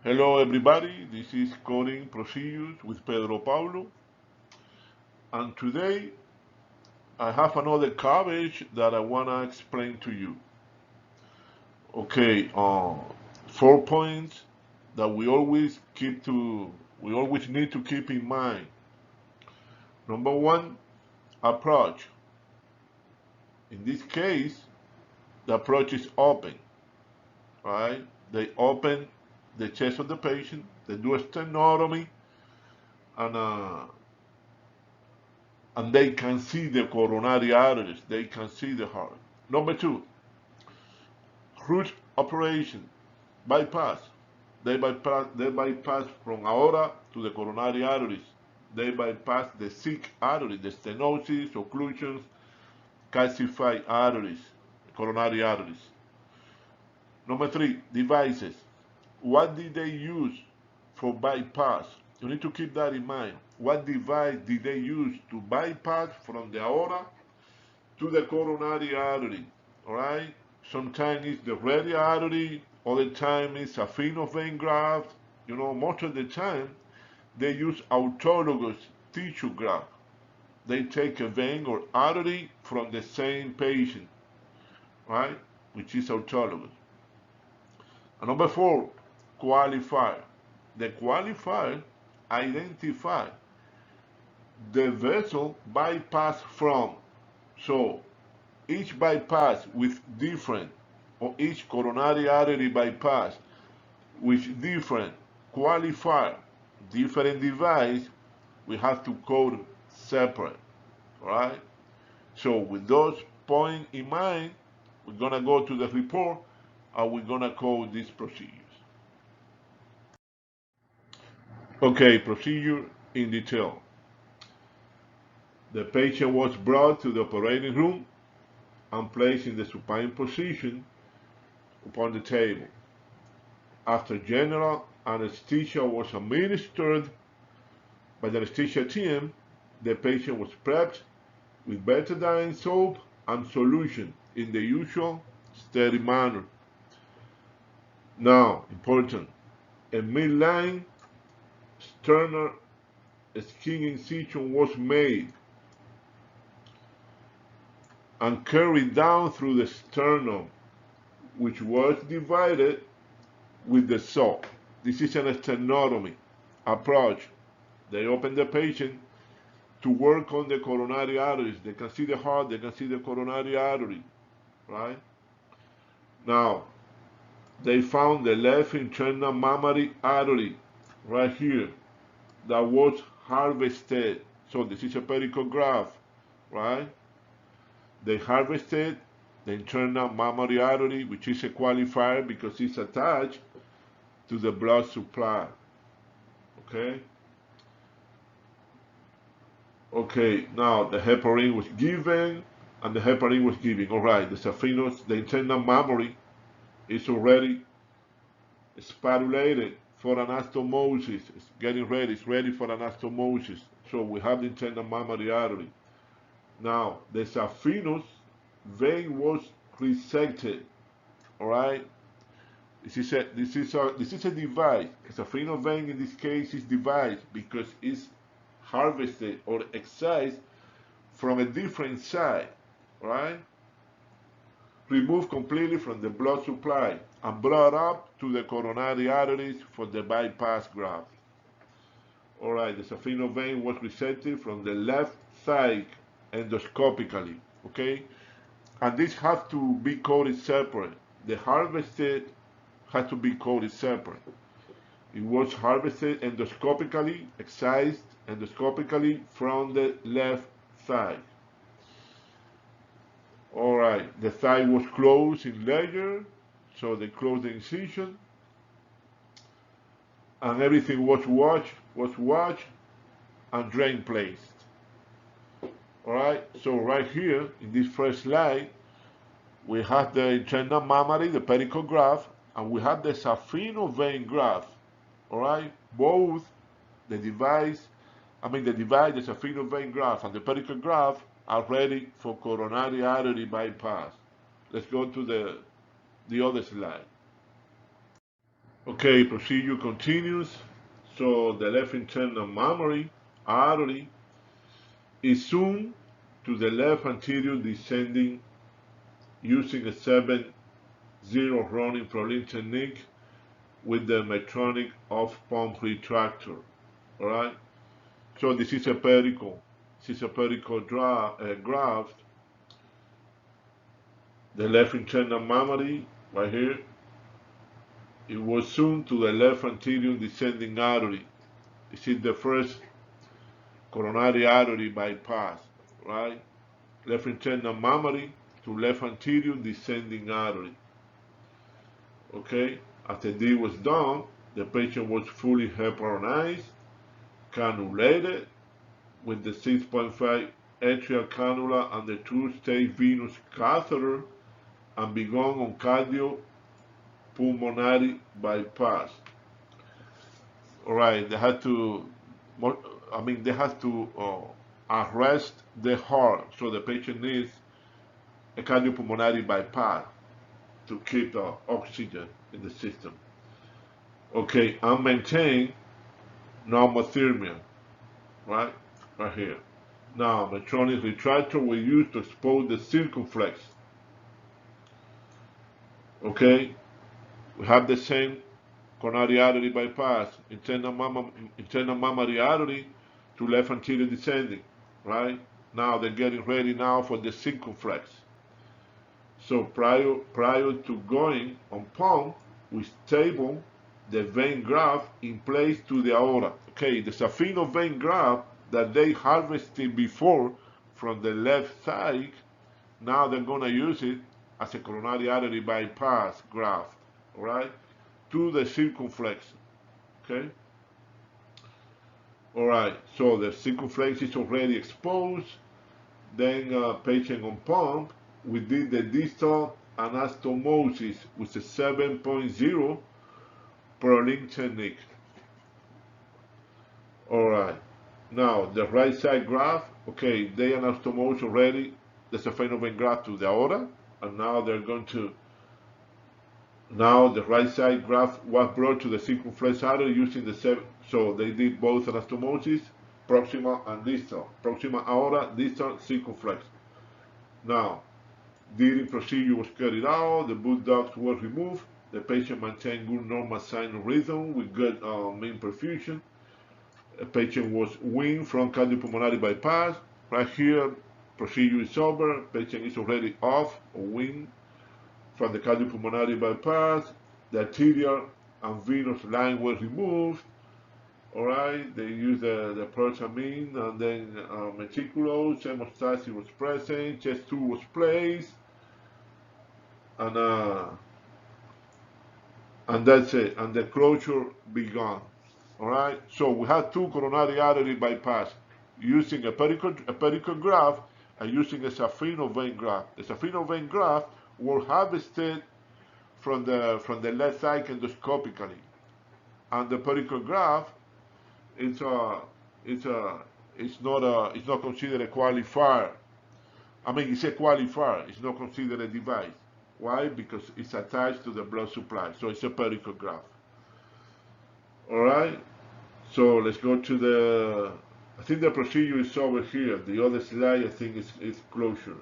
Hello everybody, this is Coding Procedures with Pedro Paulo, and today I have another coverage that I want to explain to you. Okay, 4 points that we always need to keep in mind. Number one, approach. In this case, the approach is open, right? They open the chest of the patient, they do a sternotomy, and they can see the coronary arteries, they can see the heart. Number two, root operation, bypass. They bypass from aorta to the coronary arteries. They bypass the sick arteries, the stenosis, occlusions, calcified arteries, coronary arteries. Number three, devices. What did they use for bypass? You need to keep that in mind. What device did they use to bypass from the aorta to the coronary artery? All right? Sometimes it's the radial artery, other time it's a vein graft. Most of the time they use autologous tissue graft. They take a vein or artery from the same patient, right? Which is autologous. And number four, qualifier. The qualifier identify the vessel bypass from. So each bypass with different, or each coronary artery bypass with different qualifier, different device, we have to code separate, right? So with those points in mind, we're gonna go to the report and we're gonna code these procedures. Okay, procedure in detail. The patient was brought to the operating room and placed in the supine position upon the table. After general anesthesia was administered by the anesthesia team, the patient was prepped with betadine soap and solution in the usual steady manner. Now, important, a midline sternal skin incision was made and carried down through the sternum, which was divided with the saw. This is an sternotomy approach. They open the patient to work on the coronary arteries. They can see the heart, they can see the coronary artery, right? Now, they found the left internal mammary artery right here that was harvested. So this is a pedicle graft, right? They harvested the internal mammary artery, which is a qualifier because it's attached to the blood supply. Okay? Okay, now the heparin was given, and the heparin was given. All right, the saphenous, the internal mammary is already spatulated for anastomosis. It's getting ready, it's ready for anastomosis. So we have the internal mammary artery. Now, the saphenous vein was resected. All right, this is a device. A saphenous vein in this case is device because it's harvested or excised from a different side, right? Removed completely from the blood supply and brought up to the coronary arteries for the bypass graft. All right, the saphenous vein was resected from the left side endoscopically, okay? And this has to be coded separate. The harvested has to be coded separate. It was harvested endoscopically, excised endoscopically from the left side. All right, the side was closed in layer, so they closed the incision, and everything was washed and drain placed. All right, so right here in this first slide, we have the internal mammary, the pedicle graft, and we have the saphenous vein graft. All right, both the device, the saphenous vein graft, and the pedicle graft are ready for coronary artery bypass. Let's go to the other slide. Okay, procedure continues. So the left internal mammary artery is zoomed to the left anterior descending using a 7-0 running prolink technique with the Medtronic off-pump retractor. All right. So this is a pedicle. This is a pedicle graft. The left internal mammary right here. It was zoomed to the left anterior descending artery. This is the first coronary artery bypass, right? Left internal mammary to left anterior descending artery. Okay, after this was done, the patient was fully heparinized, cannulated with the 6.5 atrial cannula and the two-stage venous catheter, and begun on cardiopulmonary bypass. All right, they had to, they had to arrest the heart, so the patient needs a cardiopulmonary bypass to keep the oxygen in the system. Okay, and maintain normothermia, right here. Now, Medtronic retractor we use to expose the circumflex. Okay, we have the same coronary artery bypass, internal mammary artery to left anterior descending, right? Now they're getting ready now for the circumflex. So prior to going on pump, we stable the vein graft in place to the aorta. Okay, the Safino vein graft that they harvested before from the left side, now they're gonna use it as a coronary artery bypass graft, all right, to the circumflex. Okay. All right. So the circumflex is already exposed. Then patient on pump, we did the distal anastomosis with a 7.0 prolink technique. All right. Now the right side graft, okay, they anastomose already the saphenous graft to the aorta, and now they're going to. Now the right side graft was brought to the circumflex artery using the 7. So they did both anastomosis, proximal and distal. Proximal aorta, distal circumflex. Now, during procedure was carried out, the blood ducts were removed, the patient maintained good normal sinus rhythm with good main perfusion. The patient was weaned from cardiopulmonary bypass. Right here, procedure is over, patient is already off or weaned from the cardiopulmonary bypass. The arterial and venous line were removed. All right, they used the prosamine and then meticulose, hemostasis was present, chest tube was placed, and that's it, and the closure began. All right, so we had two coronary artery bypass using a pedicle graft and using a saphenous vein graft. The saphenous vein graft were harvested from the left side endoscopically, and the pedicle graft it's not considered a qualifier. I mean, it's a qualifier. It's not considered a device. Why? Because it's attached to the blood supply. So it's a pedicle graft. All right. So let's go to the. I think the procedure is over here. The other slide, I think, is closure.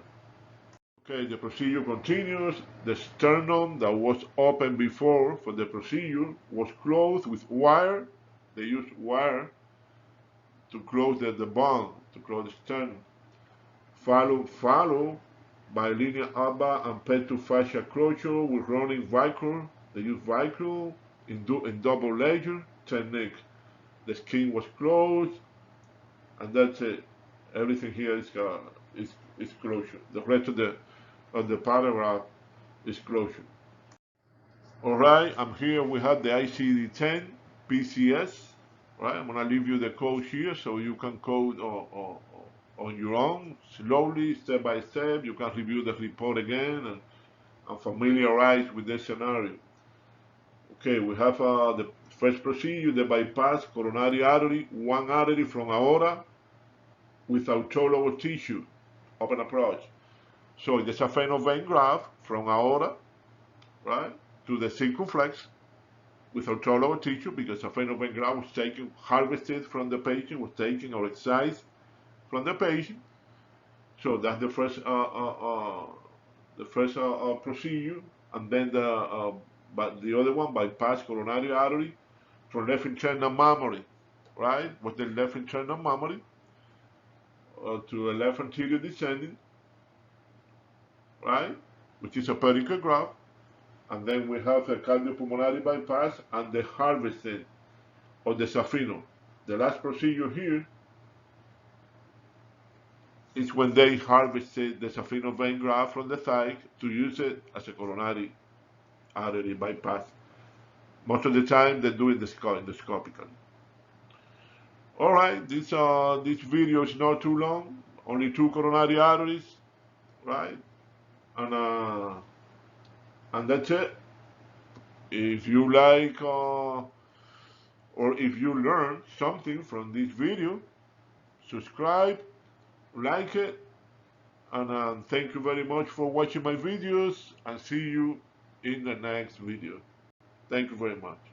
Okay, the procedure continues. The sternum that was open before for the procedure was closed with wire. They used wire to close the bone, to close the sternum. Followed by linear alba and petu fascia closure with running vicryl. They use vicryl in double layer technique. The skin was closed, and that's it. Everything here is closure. The rest of the paragraph is closure. All right, I'm here. We have the ICD-10 PCS. Right, I'm gonna leave you the code here so you can code on your own, slowly, step by step. You can review the report again and familiarize with the scenario. Okay, we have the first procedure, the bypass coronary artery, one artery from aorta with autologous tissue, open approach. So the saphenous vein graft from aorta, right, to the circumflex. with autologous tissue because saphenous vein graft was taken, harvested from the patient, was taken or excised from the patient. So that's the first procedure, and then but the other one bypass coronary artery from left internal mammary, right? With the left internal mammary to a left anterior descending, right? Which is a pedicle graft, and then we have a cardiopulmonary bypass and the harvesting of the saphenous. The last procedure here is when they harvested the saphenous vein graft from the thigh to use it as a coronary artery bypass. Most of the time they do it endoscopically. All right, this video is not too long, only 2 coronary arteries, right? And that's it. If you like or if you learn something from this video, subscribe, like it, and thank you very much for watching my videos, and see you in the next video. Thank you very much.